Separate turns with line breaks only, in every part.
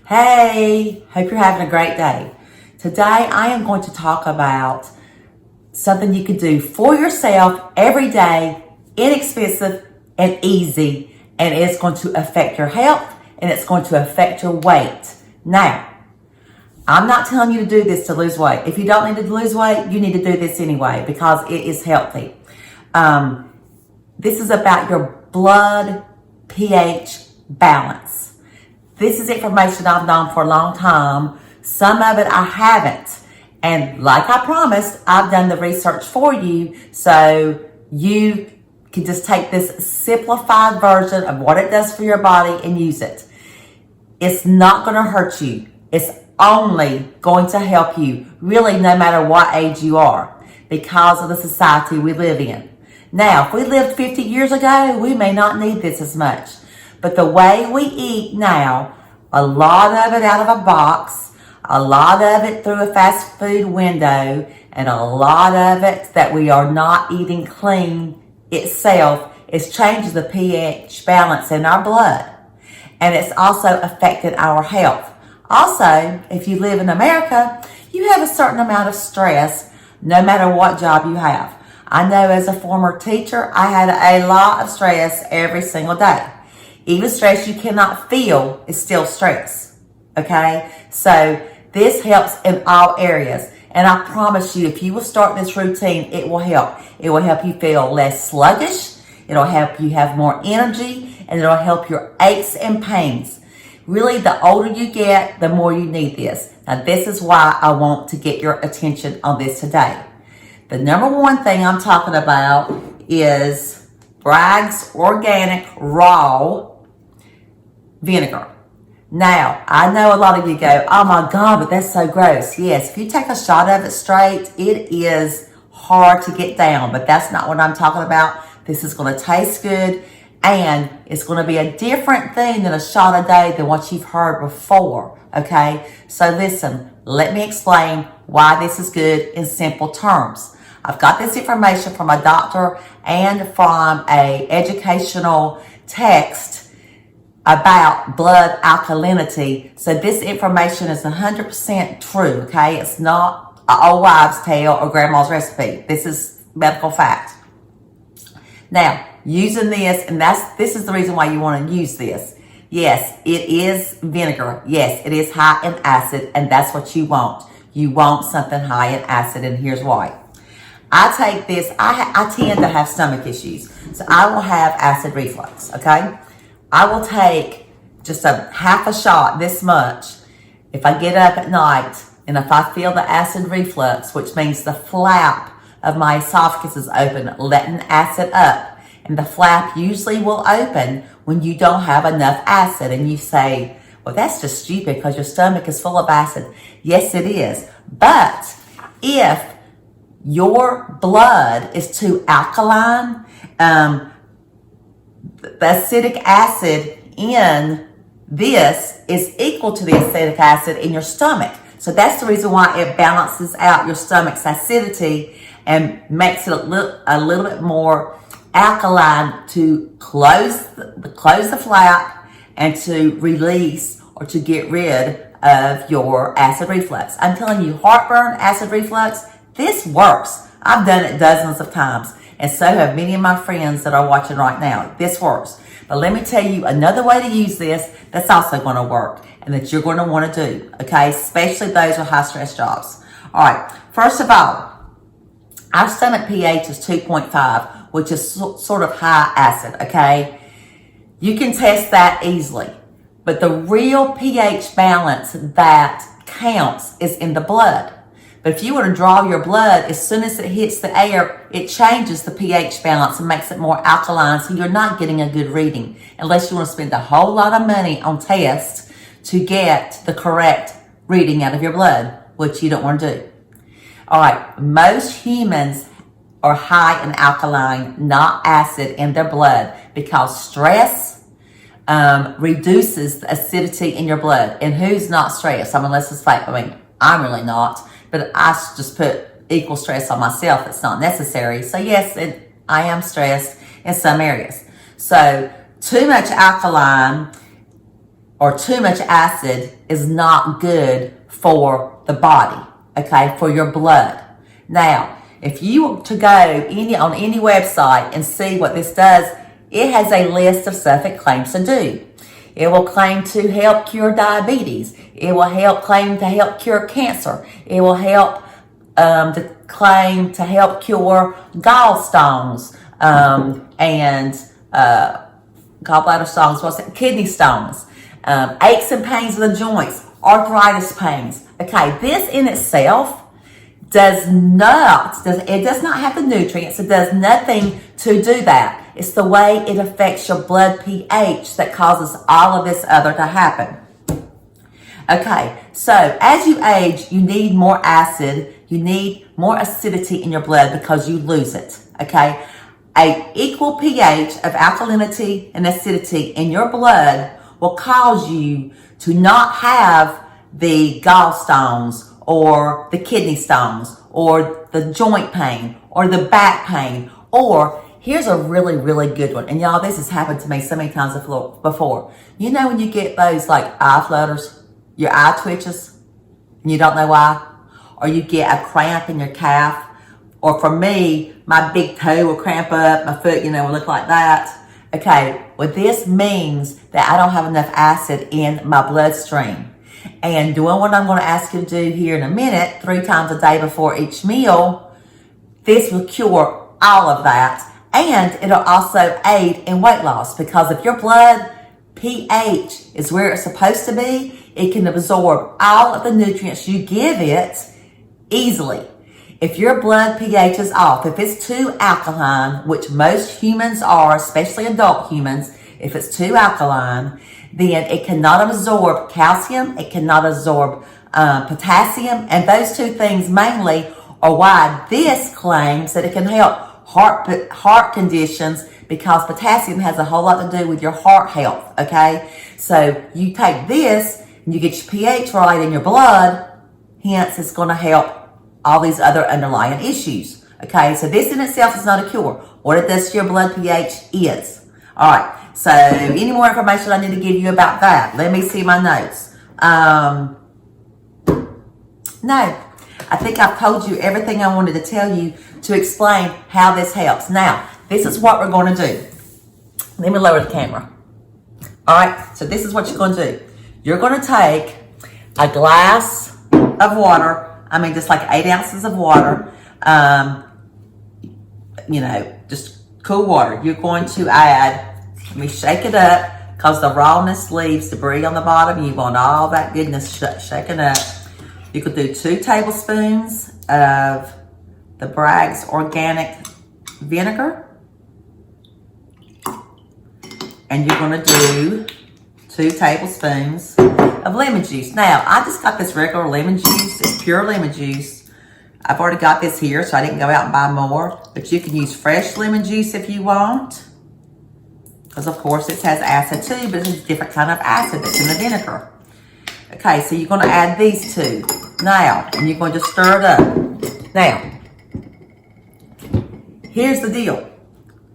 Hey, hope you're having a great day. Today I am going to talk about something you can do for yourself every day, inexpensive and easy, and it's going to affect your health and it's going to affect your weight. Now, I'm not telling you to do this to lose weight. If you don't need to lose weight, you need to do this anyway because it is healthy. This is about your blood pH balance. This is information I've known for a long time. Some of it I haven't. And like I promised, I've done the research for you so you can just take this simplified version of what it does for your body and use it. It's not going to hurt you. It's only going to help you, really, no matter what age you are, because of the society we live in. Now, if we lived 50 years ago, we may not need this as much. But the way we eat now, a lot of it out of a box, a lot of it through a fast food window, and a lot of it that we are not eating clean itself, it changes the pH balance in our blood. And it's also affected our health. Also, if you live in America, you have a certain amount of stress no matter what job you have. I know as a former teacher, I had a lot of stress every single day. Even stress you cannot feel is still stress, okay? So this helps in all areas. And I promise you, if you will start this routine, it will help. It will help you feel less sluggish. It'll help you have more energy, and it'll help your aches and pains. Really, the older you get, the more you need this. Now, this is why I want to get your attention on this today. The number one thing I'm talking about is Bragg's Organic Raw Vinegar. Now, I know a lot of you go, oh my God, but that's so gross. Yes, if you take a shot of it straight, it is hard to get down, but that's not what I'm talking about. This is going to taste good, and it's going to be a different thing than a shot a day than what you've heard before, okay? So listen, let me explain why this is good in simple terms. I've got this information from a doctor and from a educational text about blood alkalinity. So this information is 100% true, okay? It's not an old wives' tale or grandma's recipe. This is medical fact. Now, using this, and this is the reason why you want to use this. Yes, it is vinegar. Yes, it is high in acid, and that's what you want. You want something high in acid, and here's why. I take this, I tend to have stomach issues, so I will have acid reflux, okay? I will take just a half a shot, this much, if I get up at night, and if I feel the acid reflux, which means the flap of my esophagus is open, letting acid up. And the flap usually will open when you don't have enough acid. And you say, well, that's just stupid because your stomach is full of acid. Yes, it is. But if your blood is too alkaline, the acidic acid in this is equal to the acidic acid in your stomach. So that's the reason why it balances out your stomach's acidity and makes it a little bit more alkaline to close the flap and to release or to get rid of your acid reflux. I'm telling you, heartburn, acid reflux, this works. I've done it dozens of times, and so have many of my friends that are watching right now. This works. But let me tell you another way to use this that's also going to work and that you're going to want to do, okay? Especially those with high stress jobs. All right, first of all, our stomach pH is 2.5, which is sort of high acid, okay? You can test that easily. But the real pH balance that counts is in the blood. But if you were to draw your blood, as soon as it hits the air, it changes the pH balance and makes it more alkaline, so you're not getting a good reading unless you want to spend a whole lot of money on tests to get the correct reading out of your blood, which you don't want to do. All right, most humans are high in alkaline, not acid, in their blood because stress reduces the acidity in your blood. And who's not stressed? I mean, let's just say, I'm really not, but I just put equal stress on myself. It's not necessary. So yes, I am stressed in some areas. So too much alkaline or too much acid is not good for the body, okay, for your blood. Now, if you were to go on any website and see what this does, it has a list of stuff it claims to do. It will claim to help cure diabetes. It will claim to help cure cancer. It will claim to help cure gallstones and gallbladder stones, kidney stones, aches and pains in the joints, arthritis pains. Okay, this in itself does not have the nutrients. It does nothing to do that. It's the way it affects your blood pH that causes all of this other to happen. Okay, so as you age, you need more acid. You need more acidity in your blood because you lose it. Okay, an equal pH of alkalinity and acidity in your blood will cause you to not have the gallstones or the kidney stones or the joint pain or the back pain. Or here's a really, really good one. And y'all, this has happened to me so many times before. You know when you get those like eye flutters, your eye twitches, and you don't know why? Or you get a cramp in your calf. Or for me, my big toe will cramp up, my foot, will look like that. Okay, well this means that I don't have enough acid in my bloodstream. And doing what I'm going to ask you to do here in a minute, 3 times a day before each meal, this will cure all of that. And it'll also aid in weight loss, because if your blood pH is where it's supposed to be, it can absorb all of the nutrients you give it easily. If your blood pH is off, if it's too alkaline, which most humans are, especially adult humans, if it's too alkaline, then it cannot absorb calcium, it cannot absorb potassium, and those two things mainly are why this claims that it can help heart conditions, because potassium has a whole lot to do with your heart health, okay? So you take this, and you get your pH right in your blood, hence it's going to help all these other underlying issues, okay? So this in itself is not a cure. What it does to your blood pH is. All right, so any more information I need to give you about that? Let me see my notes. No, I think I've told you everything I wanted to tell you to explain how this helps. Now, this is what we're going to do. Let me lower the camera. All right, so this is what you're going to do. You're going to take a glass of water, just like 8 ounces of water, just cool water. You're going to add, let me shake it up, because the rawness leaves debris on the bottom. You want all that goodness shaken up. You could do 2 tablespoons of the Bragg's organic vinegar. And you're going to do 2 tablespoons of lemon juice. Now, I just got this regular lemon juice. It's pure lemon juice. I've already got this here, so I didn't go out and buy more. But you can use fresh lemon juice if you want, because of course it has acid too, but it's a different kind of acid that's in the vinegar. Okay, so you're going to add these 2 now, and you're going to stir it up. Now, here's the deal.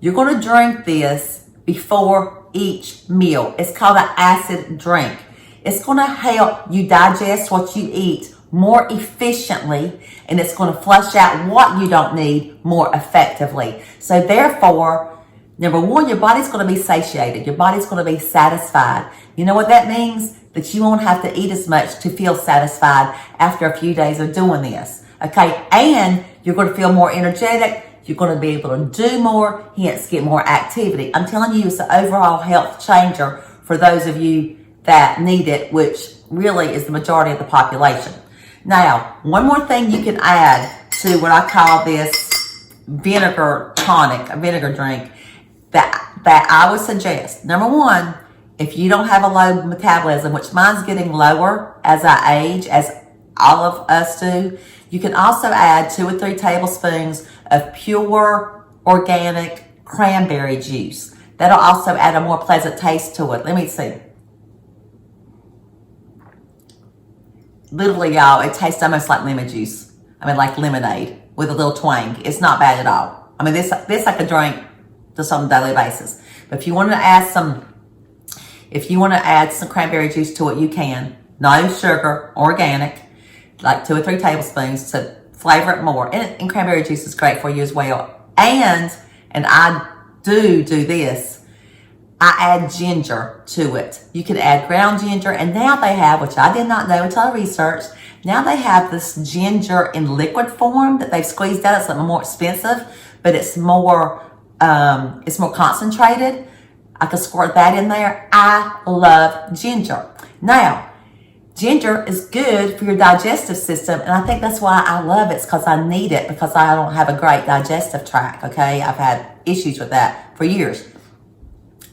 You're going to drink this before each meal. It's called an acid drink. It's going to help you digest what you eat more efficiently, and it's going to flush out what you don't need more effectively. So therefore, number 1, your body's going to be satiated. Your body's going to be satisfied. You know what that means? That you won't have to eat as much to feel satisfied after a few days of doing this. Okay, and you're going to feel more energetic. You're going to be able to do more, hence get more activity. I'm telling you, it's an overall health changer for those of you that need it, which really is the majority of the population. Now, one more thing you can add to what I call this vinegar tonic, a vinegar drink, that I would suggest. Number 1, if you don't have a low metabolism, which mine's getting lower as I age, as all of us do, you can also add 2 or 3 tablespoons of pure organic cranberry juice. That'll also add a more pleasant taste to it. Let me see. Literally, y'all, it tastes almost like lemon juice. Like lemonade with a little twang. It's not bad at all. This I could drink just on a daily basis. But if you wanted to add some, If you want to add some cranberry juice to it, you can. No sugar, organic, like 2 or 3 tablespoons to flavor it more. And cranberry juice is great for you as well. And I do this, I add ginger to it. You can add ground ginger, and now they have, which I did not know until I researched, now they have this ginger in liquid form that they've squeezed out. It's a little more expensive, but it's more concentrated. I could squirt that in there. I love ginger. Now, ginger is good for your digestive system, and I think that's why I love it. It's because I need it, because I don't have a great digestive tract, okay? I've had issues with that for years.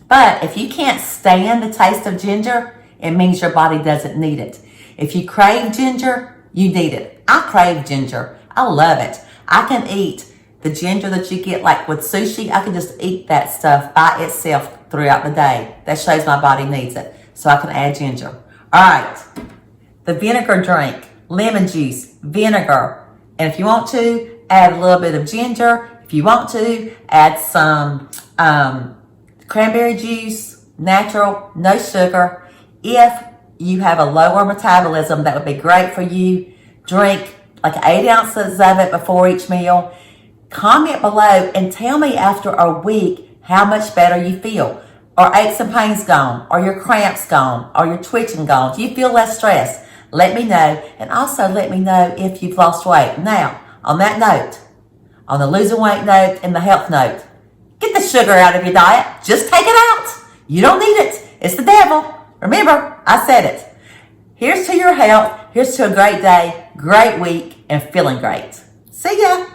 But if you can't stand the taste of ginger, it means your body doesn't need it. If you crave ginger, you need it. I crave ginger. I love it. I can eat the ginger that you get like with sushi. I can just eat that stuff by itself throughout the day. That shows my body needs it. So I can add ginger. All right. The vinegar drink, lemon juice, vinegar. And if you want to, add a little bit of ginger. If you want to, add some cranberry juice, natural, no sugar. If you have a lower metabolism, that would be great for you. Drink like 8 ounces of it before each meal. Comment below and tell me after a week how much better you feel. Are aches and pains gone? Are your cramps gone? Are your twitching gone? Do you feel less stressed? Let me know. And also let me know if you've lost weight. Now, on that note, on the losing weight note and the health note, get the sugar out of your diet. Just take it out. You don't need it. It's the devil. Remember, I said it. Here's to your health. Here's to a great day, great week, and feeling great. See ya.